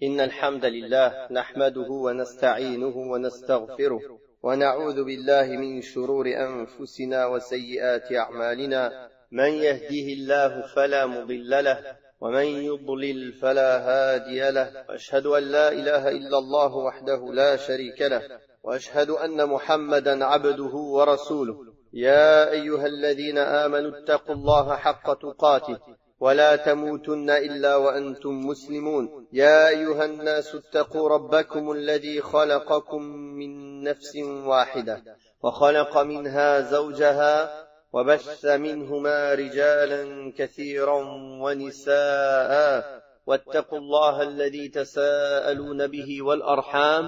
إن الحمد لله نحمده ونستعينه ونستغفره ونعوذ بالله من شرور أنفسنا وسيئات أعمالنا من يهده الله فلا مضل له ومن يضلل فلا هادي له وأشهد أن لا إله إلا الله وحده لا شريك له وأشهد أن محمدا عبده ورسوله يا أيها الذين آمنوا اتقوا الله حق تقاته ولا تموتن إلا وأنتم مسلمون يا أيها الناس اتقوا ربكم الذي خلقكم من نفس واحدة وخلق منها زوجها وبث منهما رجالا كثيرا ونساء واتقوا الله الذي تساءلون به والأرحام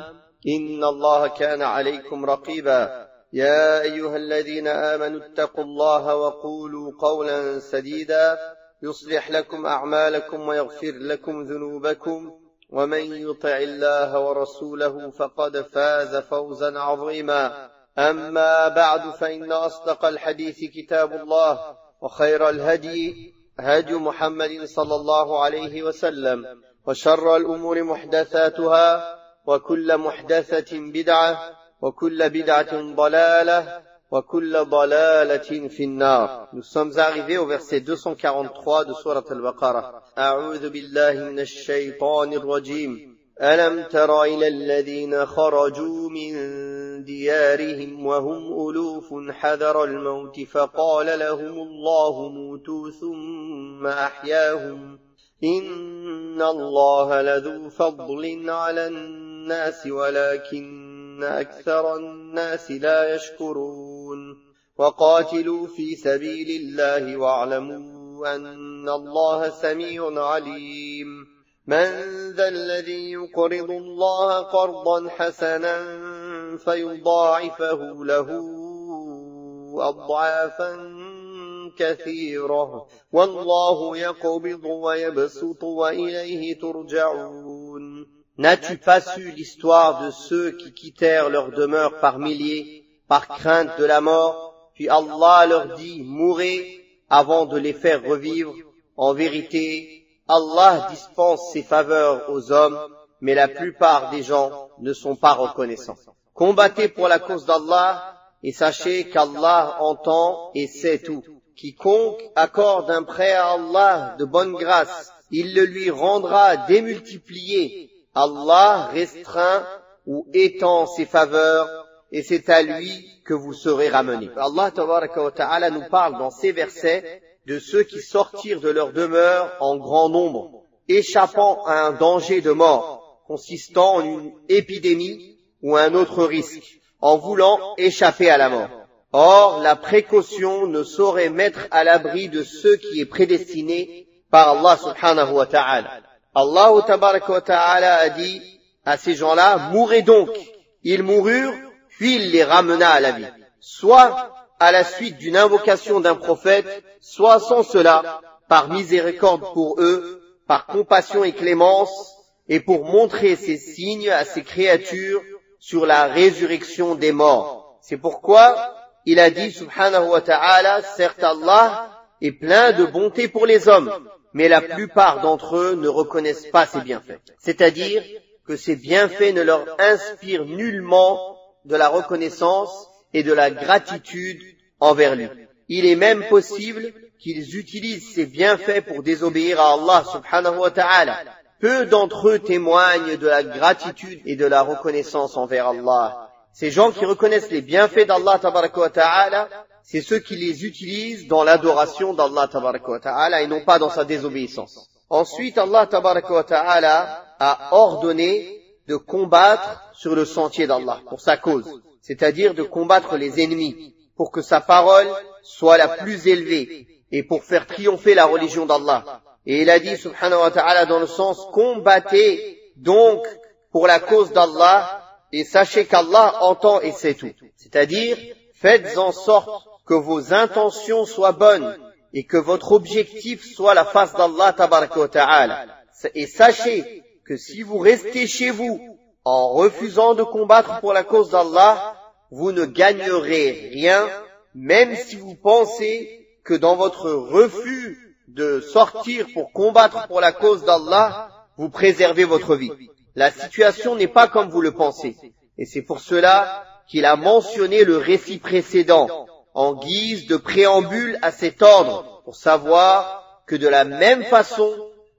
إن الله كان عليكم رقيبا يا أيها الذين آمنوا اتقوا الله وقولوا قولا سديدا يصلح لكم أعمالكم ويغفر لكم ذنوبكم ومن يطع الله ورسوله فقد فاز فوزا عظيما أما بعد فإن أصدق الحديث كتاب الله وخير الهدي هدي محمد صلى الله عليه وسلم وشر الأمور محدثاتها وكل محدثة بدعة وكل بدعة ضلالة وكل ضلالة في النار. Nous sommes arrivés au verset 243 de Surat al-Baqarah. أعوذ بالله من الشيطان الرجيم. ألم تر إلى الذين خرجوا من ديارهم وهم ألوف حذر الموت فقال لهم الله موتوا ثم أحياهم إن الله لذو فضل على الناس ولكن أكثر الناس لا يشكرون وقاتلوا في سبيل الله واعلموا أن الله سميع عليم من ذا الذي يقرض الله قرضا حسنا فيضاعفه له أضعافا كثيرة والله يقبض ويبسط وإليه ترجعون. N'as-tu pas su l'histoire de ceux qui quittèrent leur demeure par milliers, par crainte de la mort, puis Allah leur dit, mourez avant de les faire revivre. En vérité, Allah dispense ses faveurs aux hommes, mais la plupart des gens ne sont pas reconnaissants. Combattez pour la cause d'Allah, et sachez qu'Allah entend et sait tout. Quiconque accorde un prêt à Allah de bonne grâce, il le lui rendra démultiplié. Allah restreint ou étend ses faveurs et c'est à lui que vous serez ramenés. Allah tabaraka wa ta'ala nous parle dans ces versets de ceux qui sortirent de leur demeure en grand nombre, échappant à un danger de mort, consistant en une épidémie ou un autre risque, en voulant échapper à la mort. Or, la précaution ne saurait mettre à l'abri de ceux qui est prédestiné par Allah subhanahu wa ta'ala. Allah tabaraka wa ta'ala a dit à ces gens-là, mourez donc. Ils moururent, puis il les ramena à la vie. Soit à la suite d'une invocation d'un prophète, soit sans cela, par miséricorde pour eux, par compassion et clémence, et pour montrer ces signes à ces créatures sur la résurrection des morts. C'est pourquoi il a dit, subhanahu wa ta'ala, certes Allah est plein de bonté pour les hommes, mais la plupart d'entre eux ne reconnaissent pas ses bienfaits. C'est-à-dire que ces bienfaits ne leur inspirent nullement de la reconnaissance et de la gratitude envers lui. Il est même possible qu'ils utilisent ces bienfaits pour désobéir à Allah subhanahu wa ta'ala. Peu d'entre eux témoignent de la gratitude et de la reconnaissance envers Allah. Ces gens qui reconnaissent les bienfaits d'Allah tabaraka wa ta'ala, c'est ceux qui les utilisent dans l'adoration d'Allah tabaraka wa ta'ala et non pas dans sa désobéissance. Ensuite, Allah tabaraka wa ta'ala a ordonné de combattre sur le sentier d'Allah, pour sa cause, c'est-à-dire de combattre les ennemis, pour que sa parole soit la plus élevée et pour faire triompher la religion d'Allah. Et il a dit, subhanahu wa ta'ala, dans le sens, combattez donc pour la cause d'Allah et sachez qu'Allah entend et sait tout. C'est-à-dire, faites en sorte que vos intentions soient bonnes et que votre objectif soit la face d'Allah tabaraka wa ta'ala. Et sachez que si vous restez chez vous en refusant de combattre pour la cause d'Allah, vous ne gagnerez rien, même si vous pensez que dans votre refus de sortir pour combattre pour la cause d'Allah, vous préservez votre vie. La situation n'est pas comme vous le pensez. Et c'est pour cela qu'il a mentionné le récit précédent en guise de préambule à cet ordre, pour savoir que de la même façon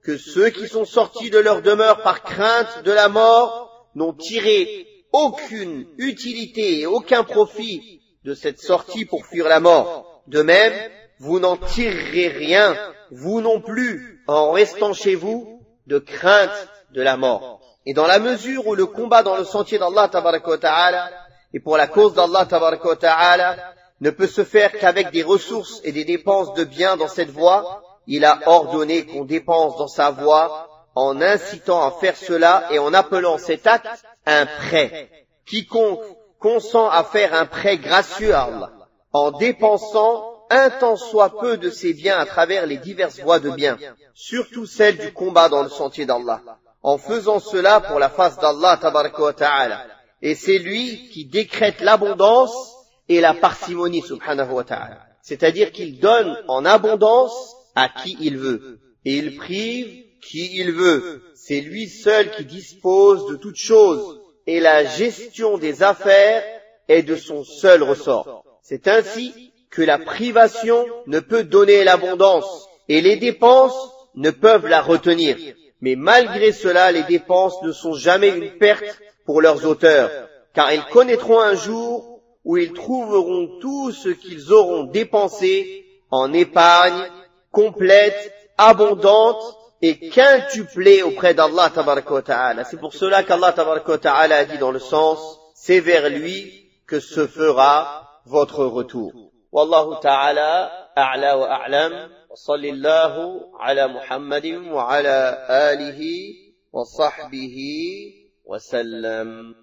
que ceux qui sont sortis de leur demeure par crainte de la mort n'ont tiré aucune utilité et aucun profit de cette sortie pour fuir la mort, de même, vous n'en tirerez rien, vous non plus, en restant chez vous, de crainte de la mort. Et dans la mesure où le combat dans le sentier d'Allah tabaraka wa ta'ala et pour la cause d'Allah tabaraka wa ta'ala ne peut se faire qu'avec des ressources et des dépenses de biens dans cette voie, il a ordonné qu'on dépense dans sa voie en incitant à faire cela et en appelant cet acte un prêt. Quiconque consent à faire un prêt gracieux à Allah, en dépensant un tant soit peu de ses biens à travers les diverses voies de biens, surtout celle du combat dans le sentier d'Allah, en faisant cela pour la face d'Allah tabaraka wa ta'ala. Et c'est lui qui décrète l'abondance et la parcimonie subhanahu wa ta'ala. C'est-à-dire qu'il donne en abondance à qui il veut, et il prive qui il veut. C'est lui seul qui dispose de toutes choses, et la gestion des affaires est de son seul ressort. C'est ainsi que la privation ne peut donner l'abondance, et les dépenses ne peuvent la retenir. Mais malgré cela, les dépenses ne sont jamais une perte pour leurs auteurs, car ils connaîtront un jour où ils trouveront tout ce qu'ils auront dépensé en épargne complète, abondante et quintuplée auprès d'Allah tabaraka wa ta'ala. C'est pour cela qu'Allah tabaraka wa ta'ala a dit dans le sens, c'est vers lui que se fera votre retour. Wallahu ta'ala a'la wa a'lam, wa sallallahu ala Muhammadin wa ala alihi wa sahbihi wa sallam.